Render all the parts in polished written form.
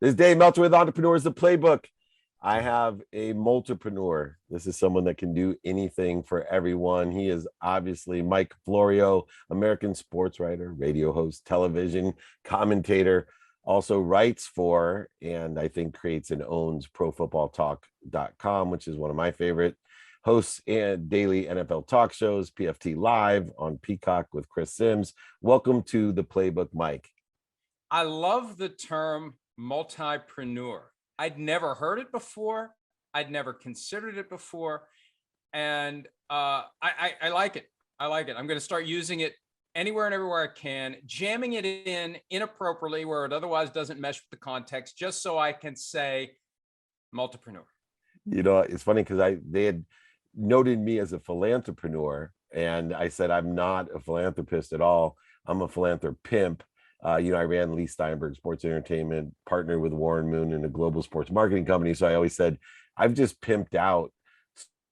This is Dave Meltzer with Entrepreneurs, the Playbook. I have a multipreneur. This is someone that can do anything for everyone. He is obviously Mike Florio, American sportswriter, radio host, television commentator, also writes for, and I think creates and owns ProFootballTalk.com, which is one of my favorite hosts and daily NFL talk shows, PFT Live on Peacock with Chris Sims. Welcome to the Playbook, Mike. I love the term multipreneur. I'd never heard it before. I'd never considered it before. And I like it. I like it. I'm going to start using it anywhere and everywhere I can, jamming it in inappropriately where it otherwise doesn't mesh with the context, just so I can say multipreneur. You know, it's funny because they had noted me as a philanthropreneur, and I said I'm not a philanthropist at all. I'm a philanthropimp. I ran Lee Steinberg Sports Entertainment, partnered with Warren Moon in a global sports marketing company. So I always said, I've just pimped out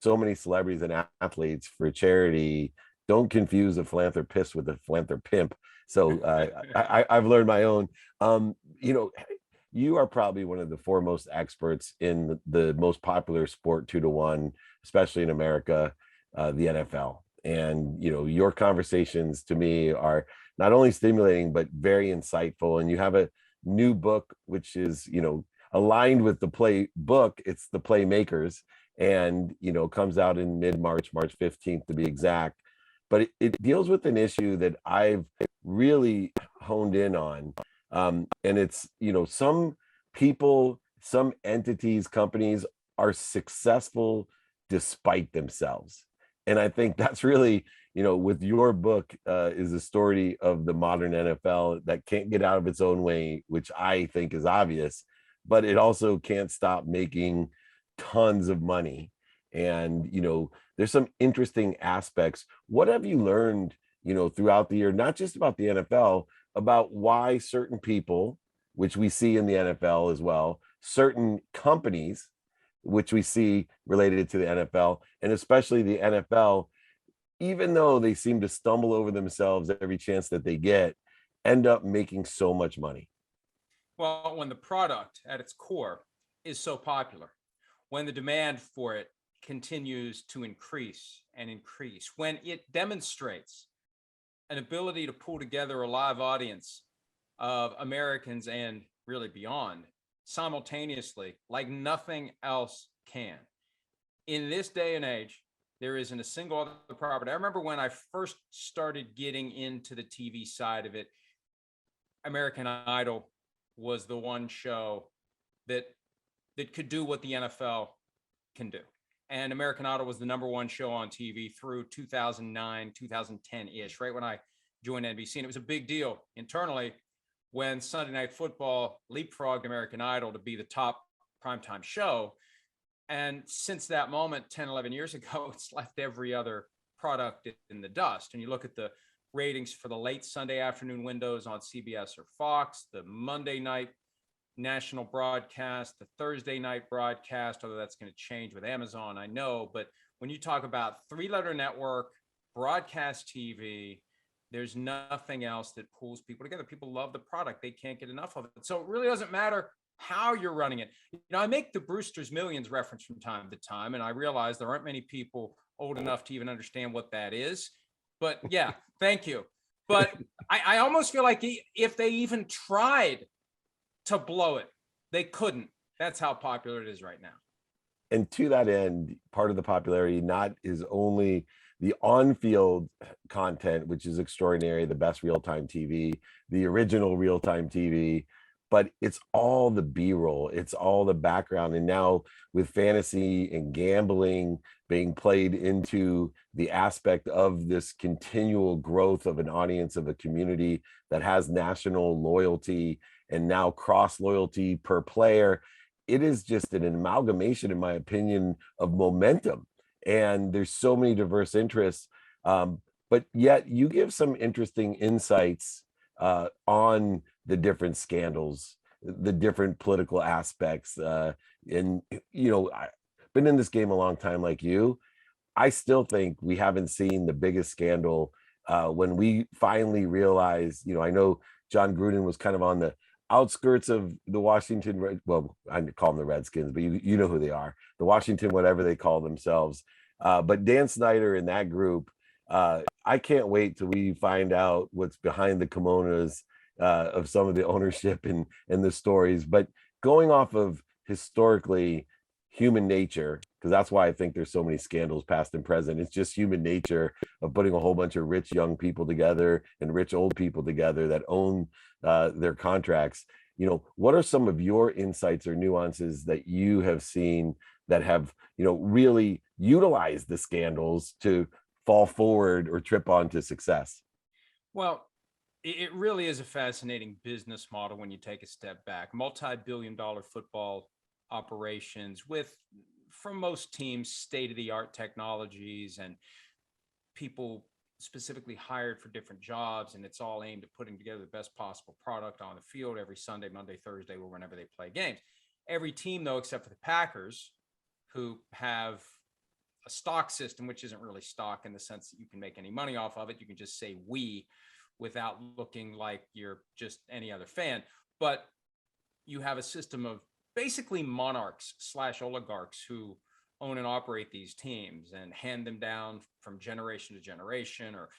so many celebrities and athletes for charity. Don't confuse a philanthropist with a philanthropimp. So I've learned my own. You are probably one of the foremost experts in the most popular sport 2-to-1, especially in America, the NFL. And, your conversations to me are not only stimulating, but very insightful. And you have a new book, which is, aligned with the Playbook. It's the Playmakers, and, comes out in mid-March, March 15th to be exact. But it deals with an issue that I've really honed in on. And it's, some people, some entities, companies are successful despite themselves. And I think that's really, with your book is the story of the modern NFL that can't get out of its own way, which I think is obvious, but it also can't stop making tons of money. And, there's some interesting aspects. What have you learned, throughout the year, not just about the NFL, about why certain people, which we see in the NFL as well, certain companies, which we see related to the NFL, and especially the NFL, even though they seem to stumble over themselves every chance that they get, end up making so much money? Well, when the product at its core is so popular, when the demand for it continues to increase and increase, when it demonstrates an ability to pull together a live audience of Americans and really beyond simultaneously like nothing else can. In this day and age, there isn't a single other property. I remember when I first started getting into the TV side of it, American Idol was the one show that could do what the NFL can do. And American Idol was the number one show on TV through 2009, 2010-ish, right when I joined NBC. And it was a big deal internally when Sunday Night Football leapfrogged American Idol to be the top primetime show. And since that moment, 10, 11 years ago, it's left every other product in the dust. And you look at the ratings for the late Sunday afternoon windows on CBS or Fox, the Monday night national broadcast, the Thursday night broadcast, although that's going to change with Amazon, I know. But when you talk about three-letter network, broadcast TV, there's nothing else that pulls people together. People love the product. They can't get enough of it. So it really doesn't matter how you're running it. I make the Brewster's Millions reference from time to time, and I realize there aren't many people old enough to even understand what that is. But yeah, thank you. But I almost feel like if they even tried to blow it, they couldn't. That's how popular it is right now. And to that end, part of the popularity not is only the on-field content, which is extraordinary, the best real-time TV, the original real-time TV, but it's all the B-roll, it's all the background. And now with fantasy and gambling being played into the aspect of this continual growth of an audience, of a community that has national loyalty and now cross loyalty per player, it is just an amalgamation, in my opinion, of momentum. And there's so many diverse interests, but yet you give some interesting insights on the different scandals, the different political aspects. And, I've been in this game a long time like you. I still think we haven't seen the biggest scandal when we finally realized, I know John Gruden was kind of on the outskirts of the Washington well, I call them the Redskins, but you know who they are, the Washington whatever they call themselves. But Dan Snyder and that group, I can't wait till we find out what's behind the kimonos of some of the ownership and the stories. But going off of historically human nature, because that's why I think there's so many scandals past and present. It's just human nature of putting a whole bunch of rich young people together and rich old people together that own their contracts. What are some of your insights or nuances that you have seen that have, really utilized the scandals to fall forward or trip onto success? Well, it really is a fascinating business model when you take a step back. Multi-billion-dollar football operations with, for most teams, state-of-the-art technologies and people specifically hired for different jobs, and it's all aimed at putting together the best possible product on the field every Sunday, Monday, Thursday, or whenever they play games. Every team, though, except for the Packers, who have a stock system, which isn't really stock in the sense that you can make any money off of it. You can just say we without looking like you're just any other fan. But you have a system of basically monarchs / oligarchs who own and operate these teams and hand them down from generation to generation or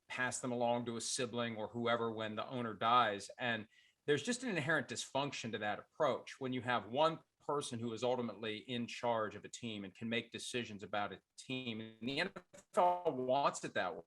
pass them along to a sibling or whoever when the owner dies. And there's just an inherent dysfunction to that approach when you have one person who is ultimately in charge of a team and can make decisions about a team. And the NFL wants it that way.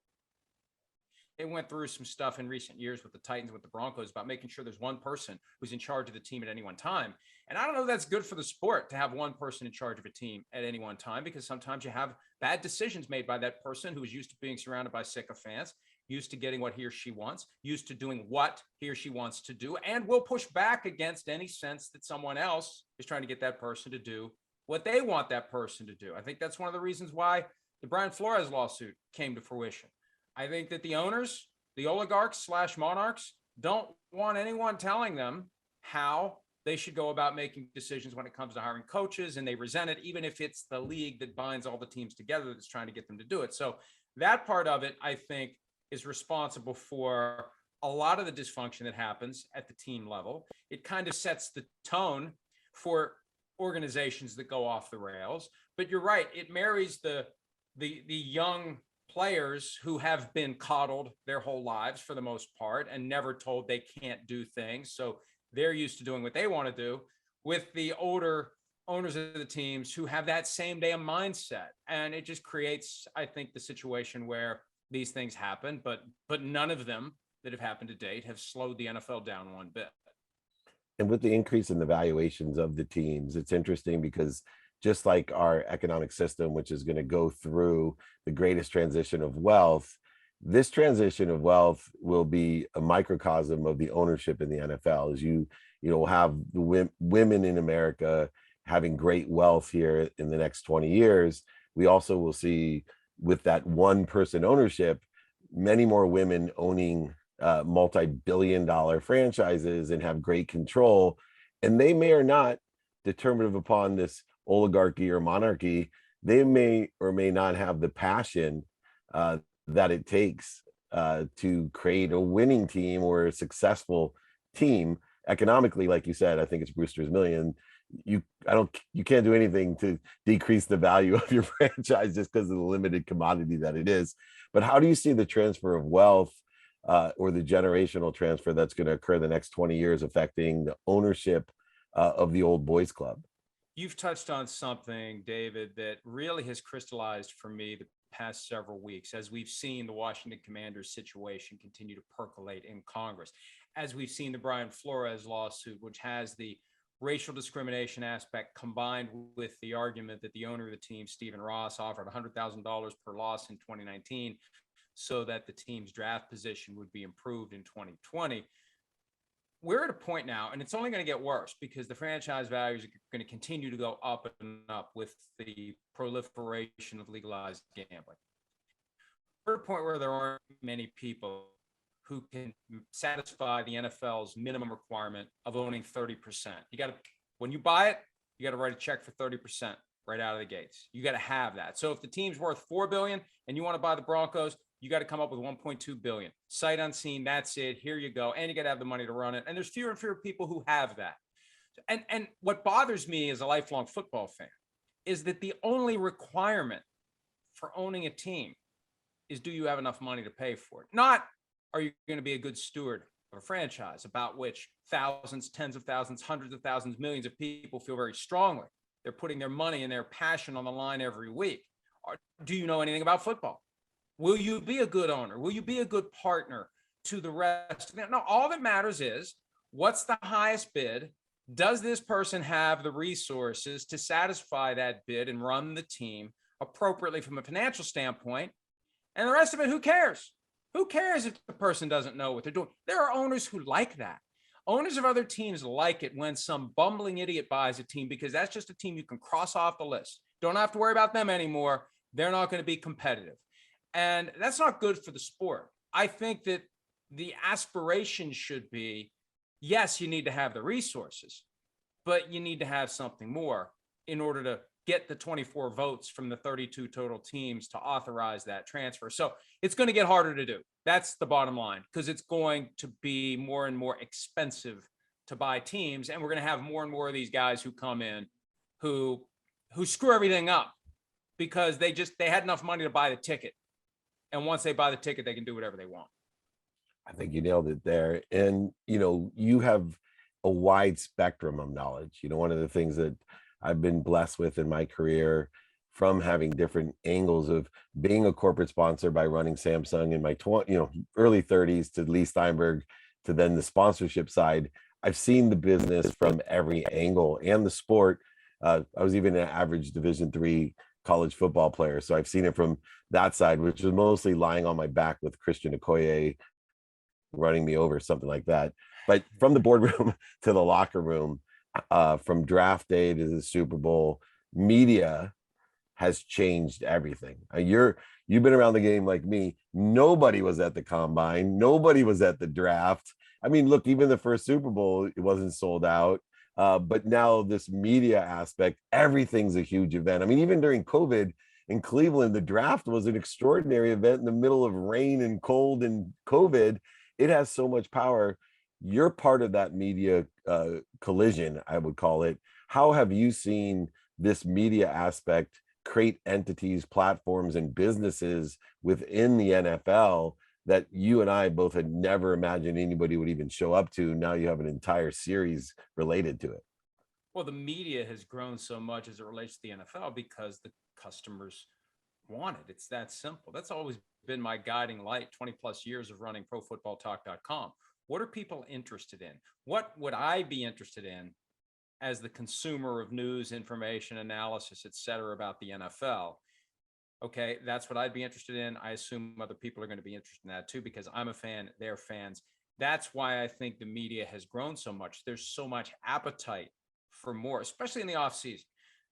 It went through some stuff in recent years with the Titans, with the Broncos, about making sure there's one person who's in charge of the team at any one time. And I don't know if that's good for the sport to have one person in charge of a team at any one time, because sometimes you have bad decisions made by that person who is used to being surrounded by sycophants, used to getting what he or she wants, used to doing what he or she wants to do, and will push back against any sense that someone else is trying to get that person to do what they want that person to do. I think that's one of the reasons why the Brian Flores lawsuit came to fruition. I think that the owners, the oligarchs / monarchs, don't want anyone telling them how they should go about making decisions when it comes to hiring coaches, and they resent it, even if it's the league that binds all the teams together that's trying to get them to do it. So that part of it, I think, is responsible for a lot of the dysfunction that happens at the team level. It kind of sets the tone for organizations that go off the rails. But you're right, it marries the young players who have been coddled their whole lives for the most part and never told they can't do things. So they're used to doing what they want to do, with the older owners of the teams who have that same damn mindset. And it just creates, I think, the situation where these things happen, but none of them that have happened to date have slowed the NFL down one bit. And with the increase in the valuations of the teams, it's interesting because just like our economic system, which is going to go through the greatest transition of wealth, this transition of wealth will be a microcosm of the ownership in the NFL. As you have the women in America having great wealth here in the next 20 years, we also will see, with that one person ownership, many more women owning multi-billion-dollar franchises and have great control. And they may or not, determinative upon this oligarchy or monarchy, they may or may not have the passion that it takes to create a winning team or a successful team economically. Like you said, I think it's Brewster's Million. You can't do anything to decrease the value of your franchise just because of the limited commodity that it is. But how do you see the transfer of wealth or the generational transfer that's going to occur the next 20 years affecting the ownership of the old boys club? You've touched on something, David, that really has crystallized for me the past several weeks, as we've seen the Washington Commanders situation continue to percolate in Congress, as we've seen the Brian Flores lawsuit, which has the racial discrimination aspect combined with the argument that the owner of the team, Stephen Ross, offered $100,000 per loss in 2019 so that the team's draft position would be improved in 2020. We're at a point now, and it's only going to get worse because the franchise values are going to continue to go up and up with the proliferation of legalized gambling. We're at a point where there aren't many people who can satisfy the NFL's minimum requirement of owning 30%. When you buy it, you got to write a check for 30% right out of the gates. You got to have that. So if the team's worth $4 billion and you want to buy the Broncos, you got to come up with 1.2 billion. Sight unseen, that's it. Here you go. And you got to have the money to run it. And there's fewer and fewer people who have that. And what bothers me as a lifelong football fan is that the only requirement for owning a team is, do you have enough money to pay for it? Not, are you going to be a good steward of a franchise about which thousands, tens of thousands, hundreds of thousands, millions of people feel very strongly. They're putting their money and their passion on the line every week. Or do you know anything about football? Will you be a good owner? Will you be a good partner to the rest? No, all that matters is, what's the highest bid? Does this person have the resources to satisfy that bid and run the team appropriately from a financial standpoint? And the rest of it, who cares? Who cares if the person doesn't know what they're doing? There are owners who like that. Owners of other teams like it when some bumbling idiot buys a team, because that's just a team you can cross off the list. Don't have to worry about them anymore. They're not going to be competitive. And that's not good for the sport. I think that the aspiration should be, yes, you need to have the resources, but you need to have something more in order to get the 24 votes from the 32 total teams to authorize that transfer. So it's going to get harder to do. That's the bottom line, because it's going to be more and more expensive to buy teams. And we're going to have more and more of these guys who come in who screw everything up because they had enough money to buy the ticket. And once they buy the ticket, they can do whatever they want. I think you nailed it there. And, you have a wide spectrum of knowledge. One of the things that I've been blessed with in my career, from having different angles of being a corporate sponsor by running Samsung in my early 30s, to Lee Steinberg, to then the sponsorship side. I've seen the business from every angle, and the sport. I was even an average Division III college football player, so I've seen it from that side, which was mostly lying on my back with Christian Okoye running me over, something like that. But from the boardroom to the locker room, from draft day to the Super Bowl, media has changed everything. You've been around the game like me. Nobody was at the combine. Nobody was at the draft. I mean, look, even the first Super Bowl, it wasn't sold out. But now this media aspect, everything's a huge event. I mean, even during COVID in Cleveland, the draft was an extraordinary event in the middle of rain and cold and COVID. It has so much power. You're part of that media collision, I would call it. How have you seen this media aspect create entities, platforms, and businesses within the NFL that you and I both had never imagined anybody would even show up to? Now you have an entire series related to it. Well, the media has grown so much as it relates to the NFL because the customers want it. It's that simple. That's always been my guiding light, 20 plus years of running profootballtalk.com. What are people interested in? What would I be interested in as the consumer of news, information, analysis, et cetera, about the NFL? Okay, that's what I'd be interested in. I assume other people are going to be interested in that too, because I'm a fan, they're fans. That's why I think the media has grown so much. There's so much appetite for more, especially in the offseason.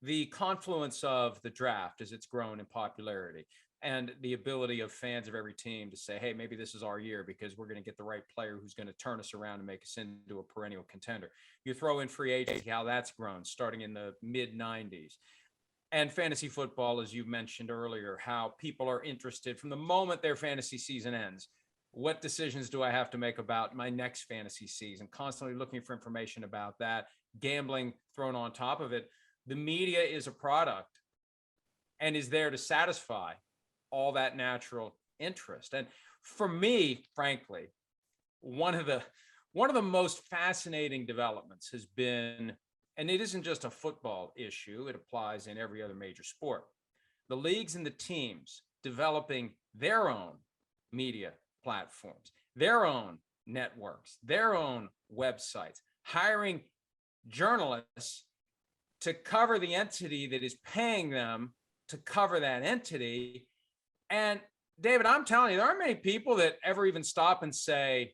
The confluence of the draft as it's grown in popularity, and the ability of fans of every team to say, hey, maybe this is our year because we're going to get the right player who's going to turn us around and make us into a perennial contender. You throw in free agency, how that's grown starting in the mid 90s. And fantasy football, as you mentioned earlier, how people are interested from the moment their fantasy season ends. What decisions do I have to make about my next fantasy season? Constantly looking for information about that, gambling thrown on top of it. The media is a product and is there to satisfy all that natural interest. And for me, frankly, one of the most fascinating developments has been, and it isn't just a football issue, it applies in every other major sport, the leagues and the teams developing their own media platforms, their own networks, their own websites, hiring journalists to cover the entity that is paying them to cover that entity. And David, I'm telling you, there aren't many people that ever even stop and say,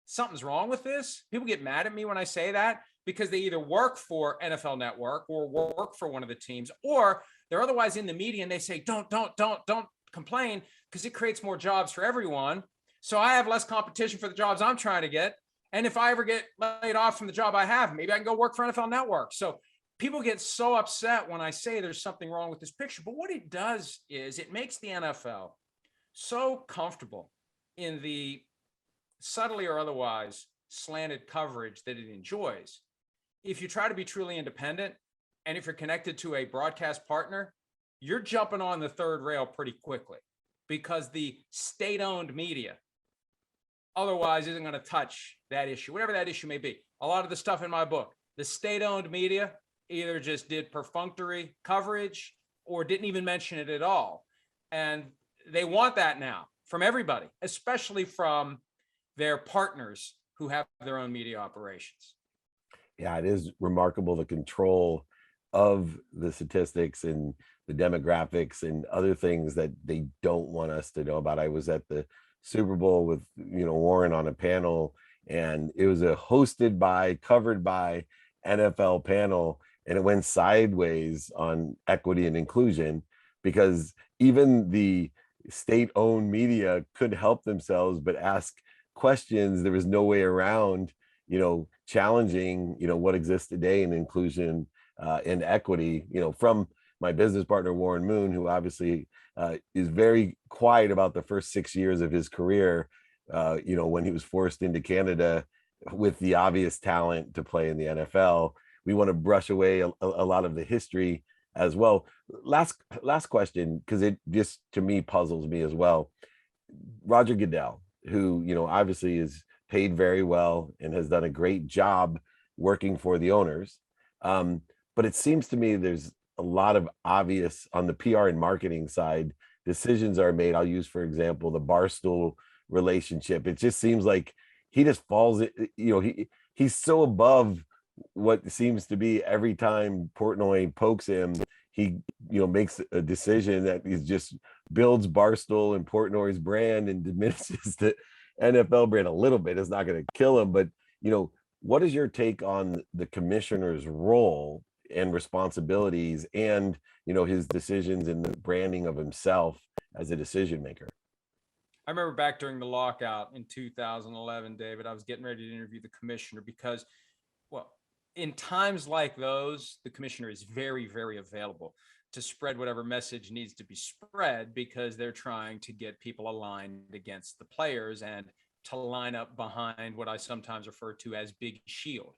something's wrong with this. People get mad at me when I say that because they either work for NFL Network or work for one of the teams, or they're otherwise in the media and they say, don't complain because it creates more jobs for everyone. So I have less competition for the jobs I'm trying to get. And if I ever get laid off from the job I have, maybe I can go work for NFL Network. So people get so upset when I say there's something wrong with this picture. But what it does is it makes the NFL so comfortable in the subtly or otherwise slanted coverage that it enjoys. If you try to be truly independent, and if you're connected to a broadcast partner, you're jumping on the third rail pretty quickly, because the state-owned media otherwise isn't going to touch that issue, whatever that issue may be. A lot of the stuff in my book, the state-owned media either just did perfunctory coverage or didn't even mention it at all. And they want that now from everybody, especially from their partners who have their own media operations. Yeah, it is remarkable the control of the statistics and the demographics and other things that they don't want us to know about. I was at the Super Bowl with, Warren on a panel, and it was a hosted by, covered by NFL panel, and it went sideways on equity and inclusion because even the state-owned media could help themselves but ask questions. There was no way around challenging what exists today in inclusion and equity, from my business partner Warren Moon, who obviously is very quiet about the first 6 years of his career, when he was forced into Canada with the obvious talent to play in the NFL. We want to brush away a lot of the history as well. Last question, because it just, to me, puzzles me as well. Roger Goodell, who obviously is paid very well and has done a great job working for the owners, but it seems to me there's a lot of obvious, on the PR and marketing side, decisions are made. I'll use, for example, the Barstool relationship. It just seems like he just falls, he's so above what seems to be, every time Portnoy pokes him, he makes a decision that is just builds Barstool and Portnoy's brand and diminishes the NFL brand a little bit. It's not going to kill him, but what is your take on the commissioner's role and responsibilities, and his decisions in the branding of himself as a decision maker? I remember back during the lockout in 2011, David, I was getting ready to interview the commissioner because, well, in times like those, the commissioner is very, very available to spread whatever message needs to be spread, because they're trying to get people aligned against the players and to line up behind what I sometimes refer to as Big Shield.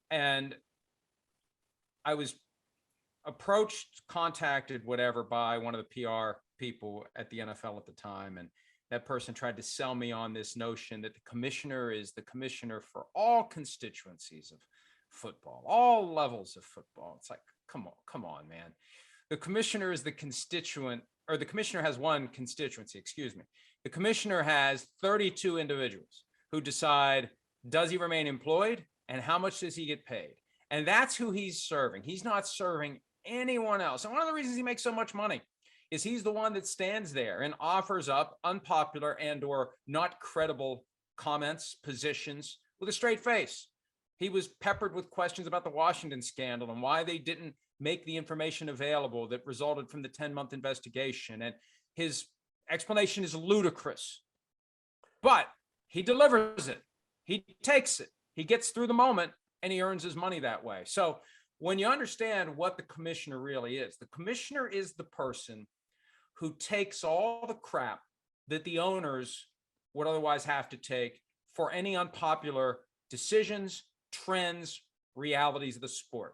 And I was approached, contacted, whatever, by one of the PR people at the NFL at the time. And that person tried to sell me on this notion that the commissioner is the commissioner for all constituencies of football, all levels of football. It's like, come on, man. The commissioner is the constituent, or the commissioner has one constituency, excuse me. The commissioner has 32 individuals who decide, does he remain employed and how much does he get paid? And that's who he's serving. He's not serving anyone else. And one of the reasons he makes so much money is he's the one that stands there and offers up unpopular and or not credible comments, positions with a straight face. He was peppered with questions about the Washington scandal and why they didn't make the information available that resulted from the 10-month investigation. And his explanation is ludicrous, but he delivers it. He takes it. He gets through the moment and he earns his money that way. So when you understand what the commissioner really is, the commissioner is the person who takes all the crap that the owners would otherwise have to take for any unpopular decisions, trends, realities of the sport.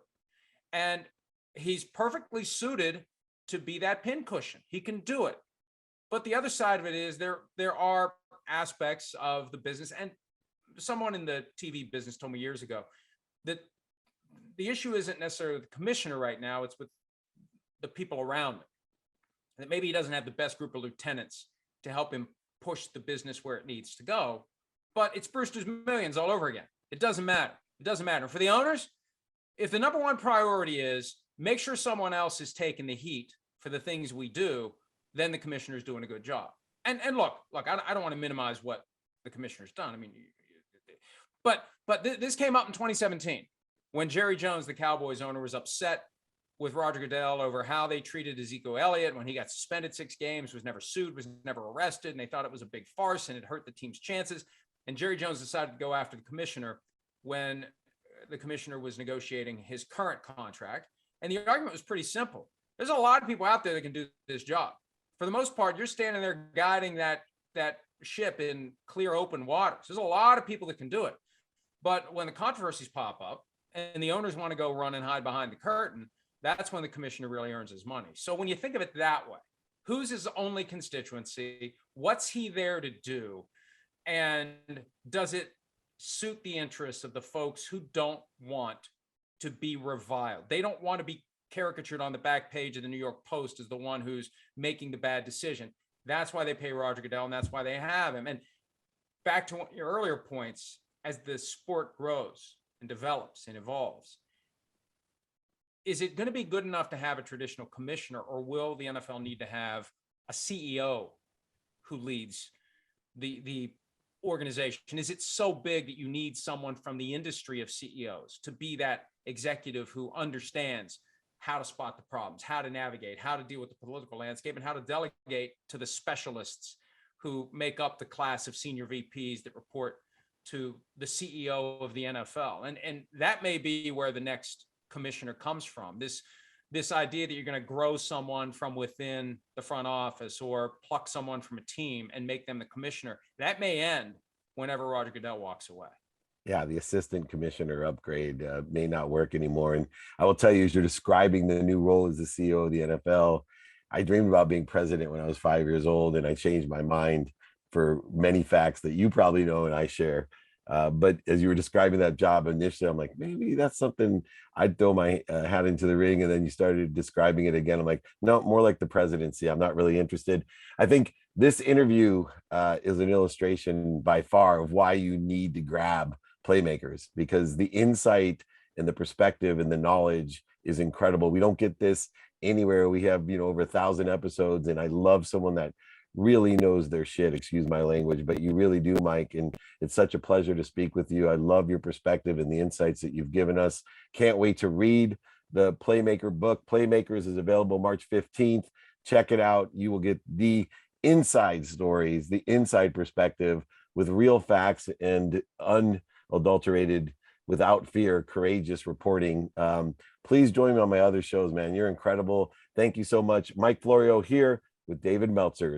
And he's perfectly suited to be that pincushion. He can do it. But the other side of it is there are aspects of the business, and someone in the TV business told me years ago that the issue isn't necessarily the commissioner right now, it's with the people around him. That maybe he doesn't have the best group of lieutenants to help him push the business where it needs to go, but it's Brewster's Millions all over again. It doesn't matter. It doesn't matter. For the owners, if the number one priority is make sure someone else is taking the heat for the things we do, then the commissioner's doing a good job. And look, I don't want to minimize what the commissioner's done. I mean, but this came up in 2017 when Jerry Jones, the Cowboys owner, was upset with Roger Goodell over how they treated Ezekiel Elliott when he got suspended 6 games, was never sued, was never arrested, and they thought it was a big farce and it hurt the team's chances. And Jerry Jones decided to go after the commissioner when the commissioner was negotiating his current contract. And the argument was pretty simple. There's a lot of people out there that can do this job. for the most part, you're standing there guiding that ship in clear, open waters. There's a lot of people that can do it. But when the controversies pop up and the owners want to go run and hide behind the curtain, that's when the commissioner really earns his money. So when you think of it that way, who's his only constituency? What's he there to do? And does it suit the interests of the folks who don't want to be reviled? They don't want to be caricatured on the back page of the New York Post as the one who's making the bad decision. That's why they pay Roger Goodell, and that's why they have him. And back to your earlier points, as the sport grows and develops and evolves, is it going to be good enough to have a traditional commissioner, or will the NFL need to have a CEO who leads the organization? Is it so big that you need someone from the industry of CEOs to be that executive who understands how to spot the problems, how to navigate, how to deal with the political landscape, and how to delegate to the specialists who make up the class of senior VPs that report to the CEO of the NFL? And that may be where the next commissioner comes from. This idea that you're going to grow someone from within the front office or pluck someone from a team and make them the commissioner, that may end whenever Roger Goodell walks away. Yeah, the assistant commissioner upgrade may not work anymore. And I will tell you, as you're describing the new role as the CEO of the NFL, I dreamed about being president when I was 5 years old, and I changed my mind for many facts that you probably know and I share. But as you were describing that job initially, I'm like, maybe that's something I'd throw my hat into the ring. And then you started describing it again. I'm like, no, more like the presidency. I'm not really interested. I think this interview is an illustration by far of why you need to grab playmakers, because the insight and the perspective and the knowledge is incredible. We don't get this anywhere. We have, over 1,000 episodes, and I love someone that really knows their shit, excuse my language, but you really do, Mike. And it's such a pleasure to speak with you. I love your perspective and the insights that you've given us. Can't wait to read the Playmaker book. Playmakers is available March 15th. Check it out. You will get the inside stories, the inside perspective with real facts and unadulterated, without fear, courageous reporting. Please join me on my other shows, man. You're incredible. Thank you so much. Mike Florio here with David Meltzer.